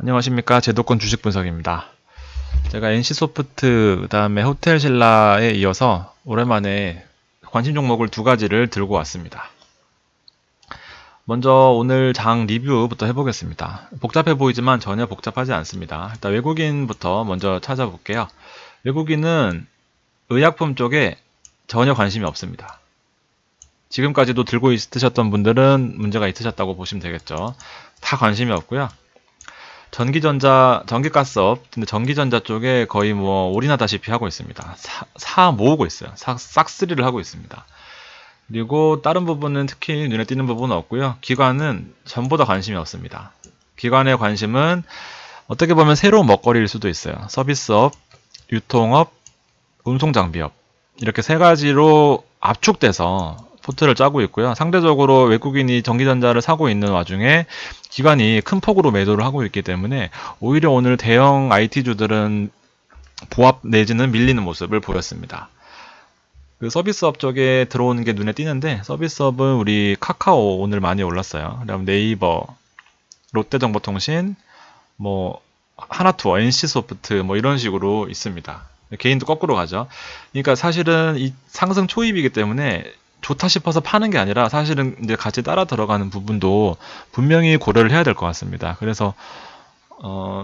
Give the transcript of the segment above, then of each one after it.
안녕하십니까. 제도권 주식 분석입니다. 제가 NC소프트, 그 다음에 호텔신라에 이어서 오랜만에 관심 종목을 두 가지를 들고 왔습니다. 먼저 오늘 장 리뷰부터 해보겠습니다. 복잡해 보이지만 전혀 복잡하지 않습니다. 일단 외국인부터 먼저 찾아볼게요. 외국인은 의약품 쪽에 전혀 관심이 없습니다. 지금까지도 들고 있으셨던 분들은 문제가 있으셨다고 보시면 되겠죠. 다 관심이 없고요. 전기전자, 전기가스업, 근데 전기전자 쪽에 거의 뭐 올인하다시피 하고 있습니다. 사 모으고 있어요. 싹쓸이를 하고 있습니다. 그리고 다른 부분은 특히 눈에 띄는 부분은 없고요. 기관은 전부 다 관심이 없습니다. 기관의 관심은 어떻게 보면 새로운 먹거리일 수도 있어요. 서비스업, 유통업, 운송장비업 이렇게 세 가지로 압축돼서 포트를 짜고 있고요. 상대적으로 외국인이 전기전자를 사고 있는 와중에 기관이 큰 폭으로 매도를 하고 있기 때문에 오히려 오늘 대형 IT주들은 보합 내지는 밀리는 모습을 보였습니다. 그 서비스업 쪽에 들어오는 게 눈에 띄는데 서비스업은 우리 카카오 오늘 많이 올랐어요. 그다음 네이버, 롯데정보통신, 뭐 하나투어, NC소프트 뭐 이런 식으로 있습니다. 개인도 거꾸로 가죠. 그러니까 사실은 이 상승 초입이기 때문에 좋다 싶어서 파는 게 아니라 사실은 이제 같이 따라 들어가는 부분도 분명히 고려를 해야 될 것 같습니다. 그래서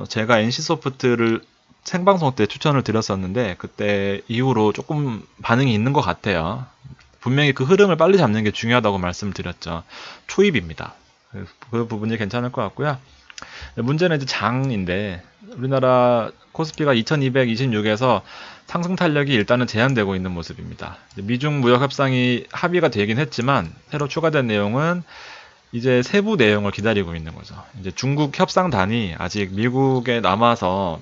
제가 NC소프트를 생방송 때 추천을 드렸었는데 그때 이후로 조금 반응이 있는 것 같아요. 분명히 그 흐름을 빨리 잡는 게 중요하다고 말씀을 드렸죠. 초입입니다. 그 부분이 괜찮을 것 같고요. 문제는 이제 장인데 우리나라 코스피가 2226에서 상승 탄력이 일단은 제한되고 있는 모습입니다. 미중 무역 협상이 합의가 되긴 했지만 새로 추가된 내용은 이제 세부 내용을 기다리고 있는 거죠. 이제 중국 협상단이 아직 미국에 남아서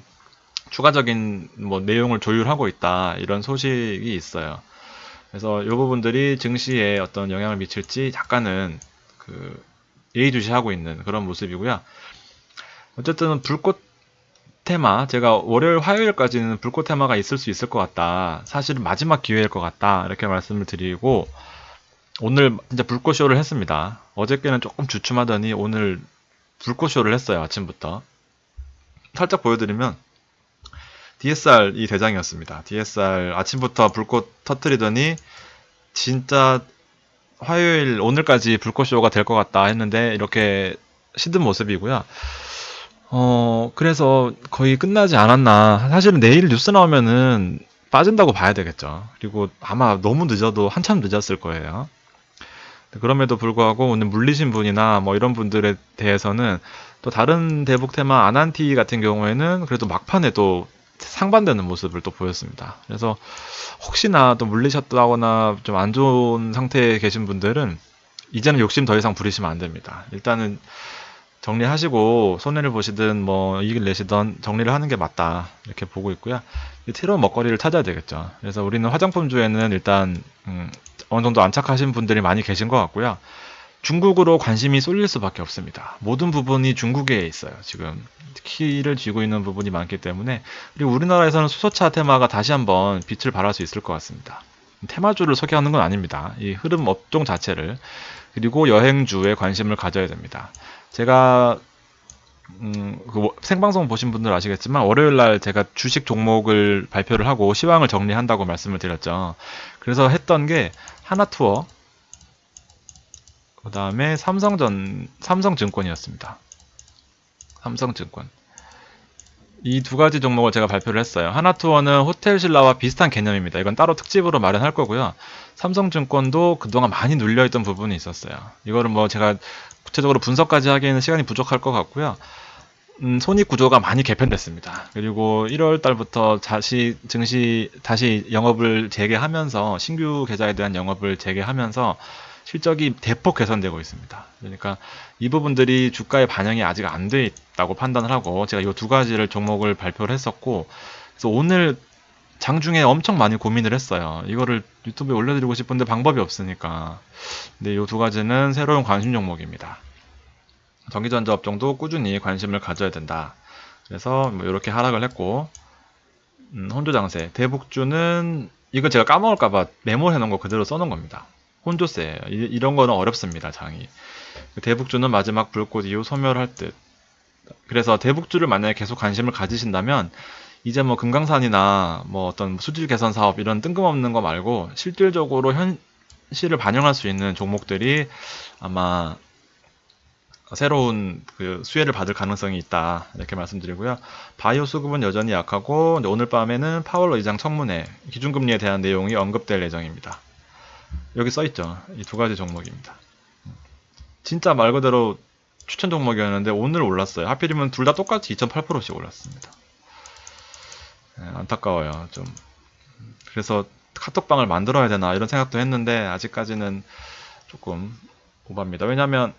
추가적인 뭐 내용을 조율하고 있다 이런 소식이 있어요. 그래서 이 부분들이 증시에 어떤 영향을 미칠지 약간은 그 예의주시하고 있는 그런 모습이고요. 어쨌든 불꽃 테마, 제가 월요일, 화요일까지는 불꽃 테마가 있을 수 있을 것 같다. 사실은 마지막 기회일 것 같다. 이렇게 말씀을 드리고, 오늘 진짜 불꽃쇼를 했습니다. 어저께는 조금 주춤하더니 오늘 불꽃쇼를 했어요. 아침부터. 살짝 보여드리면, DSR이 대장이었습니다. DSR 아침부터 불꽃 터트리더니, 진짜 화요일, 오늘까지 불꽃쇼가 될 것 같다 했는데, 이렇게 시든 모습이고요. 그래서 거의 끝나지 않았나. 사실은 내일 뉴스 나오면은 빠진다고 봐야 되겠죠. 그리고 아마 너무 늦어도 한참 늦었을 거예요. 그럼에도 불구하고 오늘 물리신 분이나 뭐 이런 분들에 대해서는 또 다른 대북 테마 아난티 같은 경우에는 그래도 막판에 또 상반되는 모습을 또 보였습니다. 그래서 혹시나 또 물리셨다거나 좀 안 좋은 상태에 계신 분들은 이제는 욕심 더 이상 부리시면 안 됩니다. 일단은 정리하시고 손해를 보시든 뭐 이익을 내시든 정리를 하는 게 맞다 이렇게 보고 있고요. 새로운 먹거리를 찾아야 되겠죠. 그래서 우리는 화장품주에는 일단 어느 정도 안착하신 분들이 많이 계신 것 같고요. 중국으로 관심이 쏠릴 수밖에 없습니다. 모든 부분이 중국에 있어요. 지금 키를 쥐고 있는 부분이 많기 때문에 그리고 우리나라에서는 수소차 테마가 다시 한번 빛을 발할 수 있을 것 같습니다. 테마주를 소개하는 건 아닙니다. 이 흐름 업종 자체를 그리고 여행주에 관심을 가져야 됩니다. 제가 그 생방송 보신 분들 아시겠지만 월요일 날 제가 주식 종목을 발표를 하고 시황을 정리한다고 말씀을 드렸죠. 그래서 했던 게 하나투어, 그 다음에 삼성증권이었습니다. 삼성증권. 이 두 가지 종목을 제가 발표를 했어요. 하나투어는 호텔신라와 비슷한 개념입니다. 이건 따로 특집으로 마련할 거고요. 삼성증권도 그동안 많이 눌려있던 부분이 있었어요. 이거를 뭐 제가 구체적으로 분석까지 하기에는 시간이 부족할 것 같고요. 손익 구조가 많이 개편됐습니다. 그리고 1월 달부터 증시 다시 영업을 재개하면서 신규 계좌에 대한 영업을 재개하면서 실적이 대폭 개선되고 있습니다. 그러니까 이 부분들이 주가에 반영이 아직 안 돼 있다고 판단을 하고 제가 이 두 가지를 종목을 발표를 했었고 그래서 오늘 장중에 엄청 많이 고민을 했어요. 이거를 유튜브에 올려드리고 싶은데 방법이 없으니까. 근데 이 두 가지는 새로운 관심 종목입니다. 전기전자 업종도 꾸준히 관심을 가져야 된다. 그래서 뭐 이렇게 하락을 했고 혼조장세 대북주는 이거 제가 까먹을까봐 메모해 놓은 거 그대로 써놓은 겁니다. 혼조세예요. 이런 거는 어렵습니다. 장이 대북주는 마지막 불꽃 이후 소멸할 듯 그래서 대북주를 만약에 계속 관심을 가지신다면 이제 뭐 금강산이나 뭐 어떤 수질 개선 사업 이런 뜬금없는 거 말고 실질적으로 현실을 반영할 수 있는 종목들이 아마 새로운 그 수혜를 받을 가능성이 있다 이렇게 말씀드리고요. 바이오 수급은 여전히 약하고 오늘 밤에는 파월 의장 청문회 기준금리에 대한 내용이 언급될 예정입니다. 여기 써있죠. 이 두 가지 종목입니다. 진짜 말 그대로 추천 종목이었는데 오늘 올랐어요. 하필이면 둘 다 똑같이 2.8%씩 올랐습니다. 네, 안타까워요. 좀 그래서 카톡방을 만들어야 되나 이런 생각도 했는데 아직까지는 조금 오바입니다. 왜냐면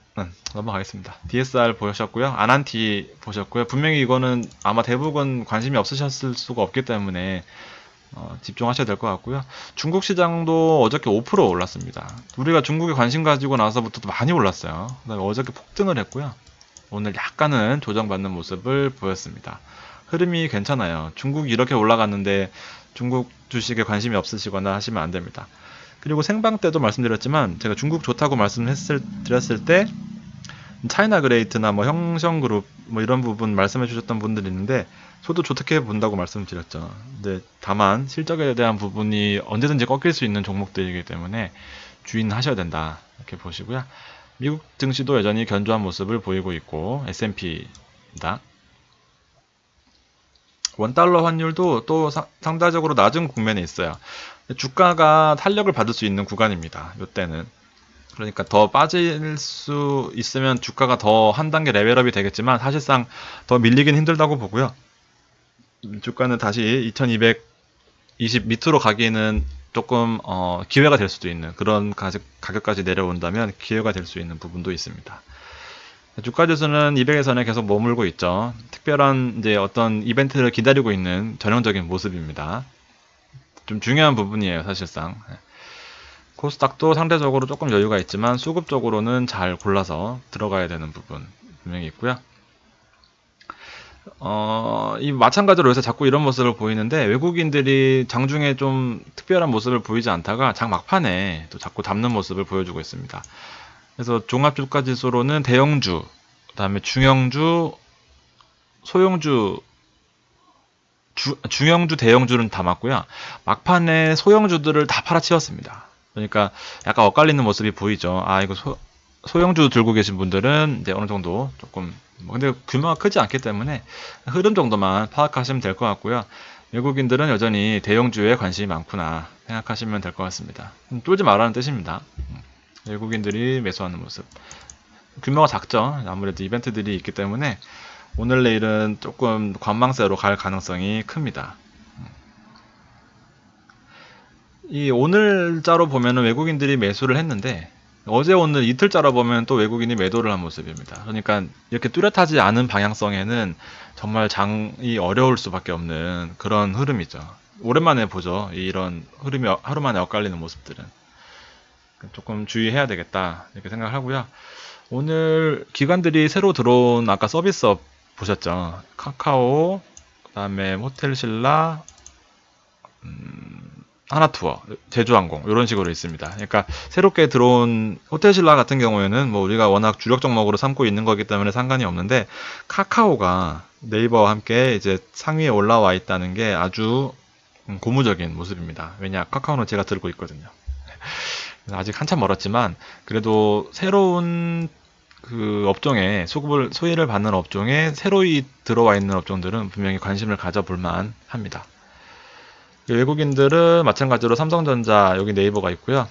넘어가겠습니다. DSR 보셨고요. 아난티 보셨고요. 분명히 이거는 아마 대부분 관심이 없으셨을 수가 없기 때문에 집중하셔야 될 것 같고요. 중국 시장도 어저께 5% 올랐습니다. 우리가 중국에 관심 가지고 나서부터 많이 올랐어요. 그다음에 어저께 폭등을 했고요. 오늘 약간은 조정받는 모습을 보였습니다. 흐름이 괜찮아요. 중국이 이렇게 올라갔는데 중국 주식에 관심이 없으시거나 하시면 안 됩니다. 그리고 생방 때도 말씀드렸지만 제가 중국 좋다고 말씀드렸을 때 차이나 그레이트나 뭐 형성그룹 뭐 이런 부분 말씀해 주셨던 분들이 있는데 저도 좋게 본다고 말씀드렸죠. 근데 다만 실적에 대한 부분이 언제든지 꺾일 수 있는 종목들이기 때문에 주의하셔야 된다 이렇게 보시고요. 미국 증시도 여전히 견조한 모습을 보이고 있고 S&P입니다. 원달러 환율도 또 상대적으로 낮은 국면에 있어요. 주가가 탄력을 받을 수 있는 구간입니다. 이때는. 그러니까 더 빠질 수 있으면 주가가 더 한 단계 레벨업이 되겠지만 사실상 더 밀리긴 힘들다고 보고요. 주가는 다시 2220 밑으로 가기는 조금 기회가 될 수도 있는 그런 가격까지 내려온다면 기회가 될 수 있는 부분도 있습니다. 주가 지수는 200에선에 계속 머물고 있죠. 특별한 이제 어떤 이벤트를 기다리고 있는 전형적인 모습입니다. 좀 중요한 부분이에요, 사실상. 코스닥도 상대적으로 조금 여유가 있지만 수급적으로는 잘 골라서 들어가야 되는 부분 분명히 있고요. 이 마찬가지로 요새 자꾸 이런 모습을 보이는데 외국인들이 장중에 좀 특별한 모습을 보이지 않다가 장 막판에 또 자꾸 담는 모습을 보여주고 있습니다. 그래서 종합주가지수로는 대형주, 그 다음에 중형주, 소형주, 중형주, 대형주는 담았고요. 막판에 소형주들을 다 팔아치웠습니다. 그러니까 약간 엇갈리는 모습이 보이죠. 아, 이거 소형주 들고 계신 분들은 이제 어느 정도 조금, 근데 규모가 크지 않기 때문에 흐름 정도만 파악하시면 될 것 같고요. 외국인들은 여전히 대형주에 관심이 많구나 생각하시면 될 것 같습니다. 쫄지 말라는 뜻입니다. 외국인들이 매수하는 모습. 규모가 작죠. 아무래도 이벤트들이 있기 때문에 오늘 내일은 조금 관망세로 갈 가능성이 큽니다. 이 오늘자로 보면은 외국인들이 매수를 했는데 어제 오늘 이틀자로 보면 또 외국인이 매도를 한 모습입니다. 그러니까 이렇게 뚜렷하지 않은 방향성에는 정말 장이 어려울 수밖에 없는 그런 흐름이죠. 오랜만에 보죠. 이런 흐름이 하루 만에 엇갈리는 모습들은. 조금 주의해야 되겠다 이렇게 생각을 하고요. 오늘 기관들이 새로 들어온 아까 서비스업 보셨죠? 카카오, 그다음에 호텔신라, 하나투어, 제주항공 이런 식으로 있습니다. 그러니까 새롭게 들어온 호텔신라 같은 경우에는 뭐 우리가 워낙 주력 종목으로 삼고 있는 거기 때문에 상관이 없는데 카카오가 네이버와 함께 이제 상위에 올라와 있다는 게 아주 고무적인 모습입니다. 왜냐 카카오는 제가 들고 있거든요. 아직 한참 멀었지만 그래도 새로운 그 업종에 소위를 받는 업종에 새로이 들어와 있는 업종들은 분명히 관심을 가져볼 만 합니다. 외국인들은 마찬가지로 삼성전자 여기 네이버가 있고요.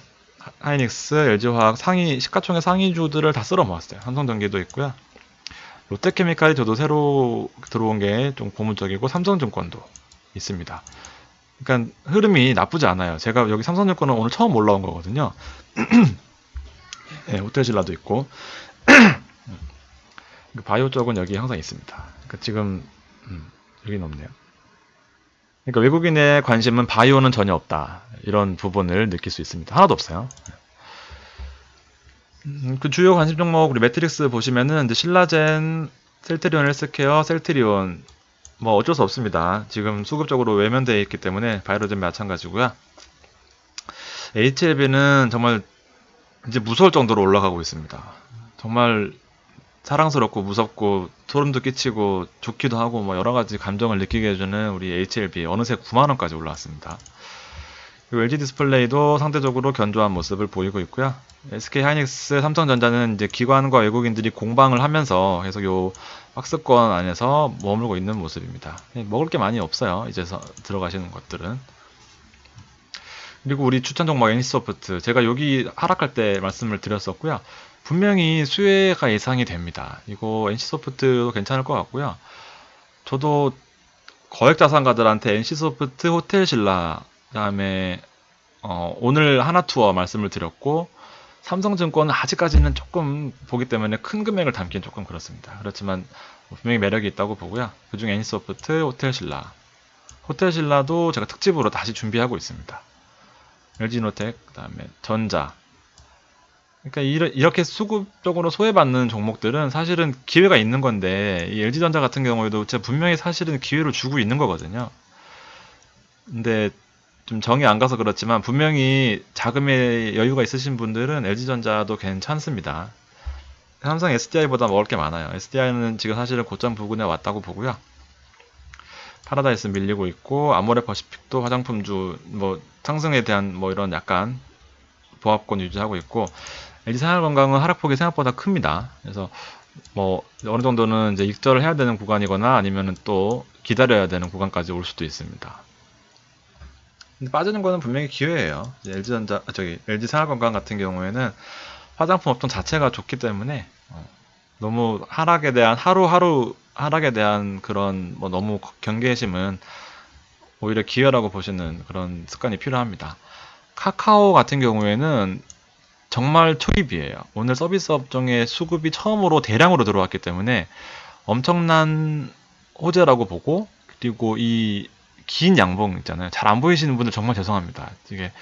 하이닉스, LG화학 시가총액 상위주들을 다 쓸어 모았어요. 삼성전기도 있고요. 롯데케미칼이 저도 새로 들어온 게 좀 고무적이고 삼성증권도 있습니다. 그러니까 흐름이 나쁘지 않아요. 제가 여기 삼성증권은 오늘 처음 올라온 거거든요. 네, 호텔신라도 있고 바이오 쪽은 여기 항상 있습니다. 그러니까 지금 여기는 없네요. 그러니까 외국인의 관심은 바이오는 전혀 없다. 이런 부분을 느낄 수 있습니다. 하나도 없어요. 그 주요 관심 종목 우리 매트릭스 보시면은 이제 신라젠, 셀트리온 헬스케어, 셀트리온 뭐 어쩔 수 없습니다. 지금 수급적으로 외면되어 있기 때문에 바이오젠 마찬가지고요. HLB는 정말 이제 무서울 정도로 올라가고 있습니다. 정말 사랑스럽고 무섭고 소름도 끼치고 좋기도 하고 뭐 여러 가지 감정을 느끼게 해주는 우리 HLB 어느새 9만 원까지 올라왔습니다. 그리고 LG 디스플레이도 상대적으로 견조한 모습을 보이고 있고요. SK 하이닉스, 삼성전자는 이제 기관과 외국인들이 공방을 하면서 계속 요 박스권 안에서 머물고 있는 모습입니다. 먹을 게 많이 없어요. 이제서 들어가시는 것들은. 그리고 우리 추천 종목 NC소프트, 제가 여기 하락할 때 말씀을 드렸었고요. 분명히 수혜가 예상이 됩니다. 이거 NC소프트도 괜찮을 것 같고요. 저도 거액자산가들한테 NC소프트, 호텔신라, 그다음에 오늘 하나투어 말씀을 드렸고, 삼성증권은 아직까지는 조금 보기 때문에 큰 금액을 담기는 조금 그렇습니다. 그렇지만 분명히 매력이 있다고 보고요. 그중 NC소프트, 호텔신라, 호텔신라도 제가 특집으로 다시 준비하고 있습니다. LG노텍, 그 다음에 전자. 그러니까 이렇게 수급적으로 소외받는 종목들은 사실은 기회가 있는 건데, 이 LG전자 같은 경우에도 제가 분명히 사실은 기회를 주고 있는 거거든요. 근데 좀 정이 안 가서 그렇지만 분명히 자금의 여유가 있으신 분들은 LG전자도 괜찮습니다. 삼성 SDI보다 먹을 게 많아요. SDI는 지금 사실은 고점 부근에 왔다고 보고요. 파라다이스 밀리고 있고, 아모레퍼시픽도 화장품주 뭐 상승에 대한 뭐 이런 약간 보합권 유지하고 있고, LG생활건강은 하락폭이 생각보다 큽니다. 그래서 뭐 어느 정도는 이제 익절을 해야 되는 구간이거나 아니면은 또 기다려야 되는 구간까지 올 수도 있습니다. 근데 빠지는 거는 분명히 기회예요. LG생활건강 같은 경우에는 화장품 업종 자체가 좋기 때문에 너무 하락에 대한 하루하루 하락에 대한 그런 뭐 너무 경계심은 오히려 기회라고 보시는 그런 습관이 필요합니다. 카카오 같은 경우에는 정말 초입이에요. 오늘 서비스 업종의 수급이 처음으로 대량으로 들어왔기 때문에 엄청난 호재라고 보고, 그리고 이 긴 양봉 있잖아요. 잘 안 보이시는 분들 정말 죄송합니다. 이게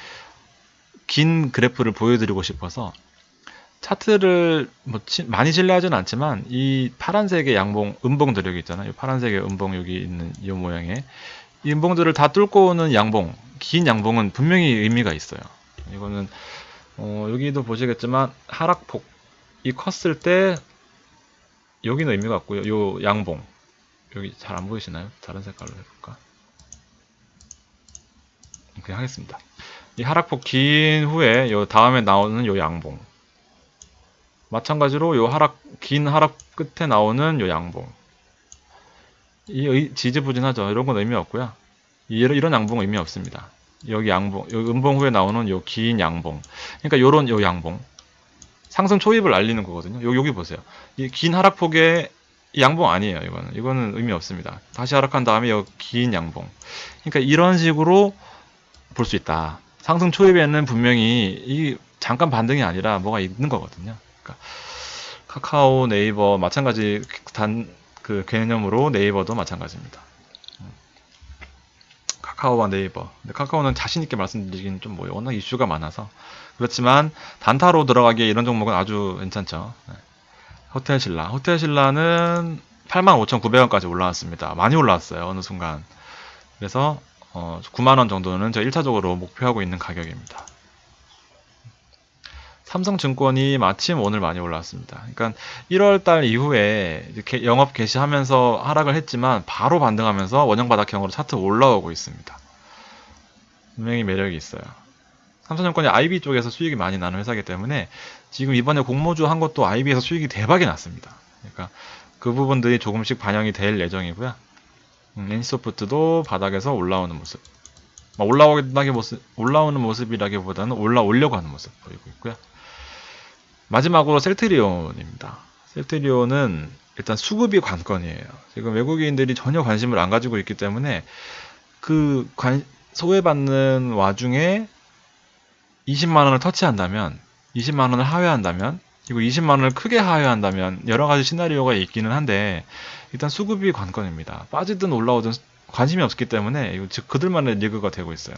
긴 그래프를 보여드리고 싶어서 차트를 뭐 많이 신뢰하지는 않지만 이 파란색의 양봉, 음봉 드력이 있잖아요. 이 파란색의 음봉 여기 있는 이 모양의 이 음봉들을 다 뚫고 오는 양봉, 긴 양봉은 분명히 의미가 있어요. 이거는 여기도 보시겠지만 하락폭이 컸을 때 여기는 의미가 없고요. 요 양봉 여기 잘 안 보이시나요? 다른 색깔로 해볼까? 그냥 하겠습니다. 이 하락폭 긴 후에 요 다음에 나오는 요 양봉, 마찬가지로 요 긴 하락 끝에 나오는 요 양봉, 이 지지부진하죠. 이런 건 의미 없고요. 이런 양봉은 의미 없습니다. 여기 양봉, 여기 음봉 후에 나오는 요 긴 양봉, 그러니까 요런 요 양봉 상승 초입을 알리는 거거든요. 여기 보세요. 이 긴 하락폭의 양봉 아니에요. 이거는 의미 없습니다. 다시 하락한 다음에 요 긴 양봉, 그러니까 이런 식으로 볼 수 있다. 상승 초입에는 분명히 이 잠깐 반등이 아니라 뭐가 있는 거거든요. 그러니까 카카오, 네이버 마찬가지 그 개념으로 네이버도 마찬가지입니다. 카카오와 네이버. 근데 카카오는 자신 있게 말씀드리긴 좀 뭐예요. 워낙 이슈가 많아서. 그렇지만 단타로 들어가기에 이런 종목은 아주 괜찮죠. 네. 호텔신라는 85,900원까지 올라왔습니다. 많이 올라왔어요. 어느 순간. 그래서 9만원 정도는 저 1차적으로 목표하고 있는 가격입니다. 삼성증권이 마침 오늘 많이 올라왔습니다. 그러니까 1월달 이후에 이렇게 영업 개시하면서 하락을 했지만 바로 반등하면서 원형바닥형으로 차트 올라오고 있습니다. 분명히 매력이 있어요. 삼성증권이 IB 쪽에서 수익이 많이 나는 회사이기 때문에 지금 이번에 공모주 한 것도 IB에서 수익이 대박이 났습니다. 그러니까 그 부분들이 조금씩 반영이 될 예정이고요. NC소프트도 바닥에서 올라오는 모습. 올라오는 모습이라기보다는 올라오려고 하는 모습 보이고 있고요. 마지막으로 셀트리온입니다. 셀트리온은 일단 수급이 관건이에요. 지금 외국인들이 전혀 관심을 안 가지고 있기 때문에 소외받는 와중에 20만원을 터치한다면, 20만원을 하회한다면, 그리고 20만원을 크게 하회한다면 여러 가지 시나리오가 있기는 한데 일단 수급이 관건입니다. 빠지든 올라오든 관심이 없기 때문에 즉 그들만의 리그가 되고 있어요.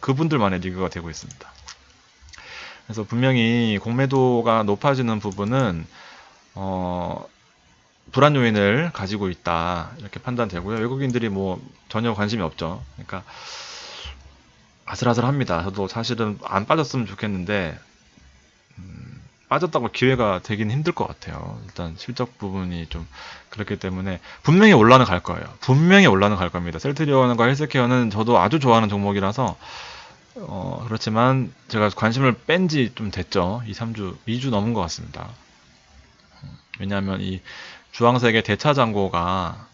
그분들만의 리그가 되고 있습니다. 그래서 분명히 공매도가 높아지는 부분은 불안 요인을 가지고 있다 이렇게 판단되고요. 외국인들이 뭐 전혀 관심이 없죠. 그러니까 아슬아슬합니다. 저도 사실은 안 빠졌으면 좋겠는데 빠졌다고 기회가 되긴 힘들 것 같아요. 일단 실적 부분이 좀 그렇기 때문에 분명히 올라는 갈 거예요. 분명히 올라는 갈 겁니다. 셀트리온과 헬스케어는 저도 아주 좋아하는 종목이라서 그렇지만 제가 관심을 뺀 지 좀 됐죠. 2, 3주, 2주 넘은 것 같습니다. 왜냐하면 이 주황색의 대차 잔고가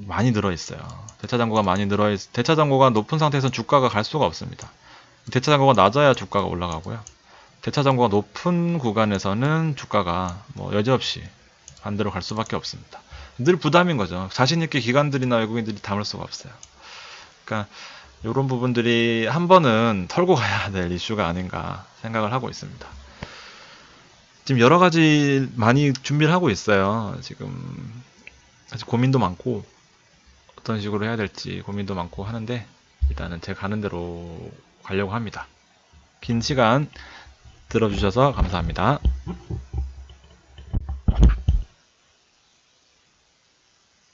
많이 늘어 있어요. 대차 잔고가 많이 대차 잔고가 높은 상태에서 주가가 갈 수가 없습니다. 대차 잔고가 낮아야 주가가 올라가고요. 대차 잔고가 높은 구간에서는 주가가 뭐 여지없이 반대로 갈 수밖에 없습니다. 늘 부담인 거죠. 자신 있게 기관들이나 외국인들이 담을 수가 없어요. 그러니까 이런 부분들이 한 번은 털고 가야 될 이슈가 아닌가 생각을 하고 있습니다. 지금 여러 가지 많이 준비를 하고 있어요. 지금 사실 고민도 많고 어떤 식으로 해야 될지 고민도 많고 하는데 일단은 제 가는 대로 가려고 합니다. 긴 시간 들어주셔서 감사합니다.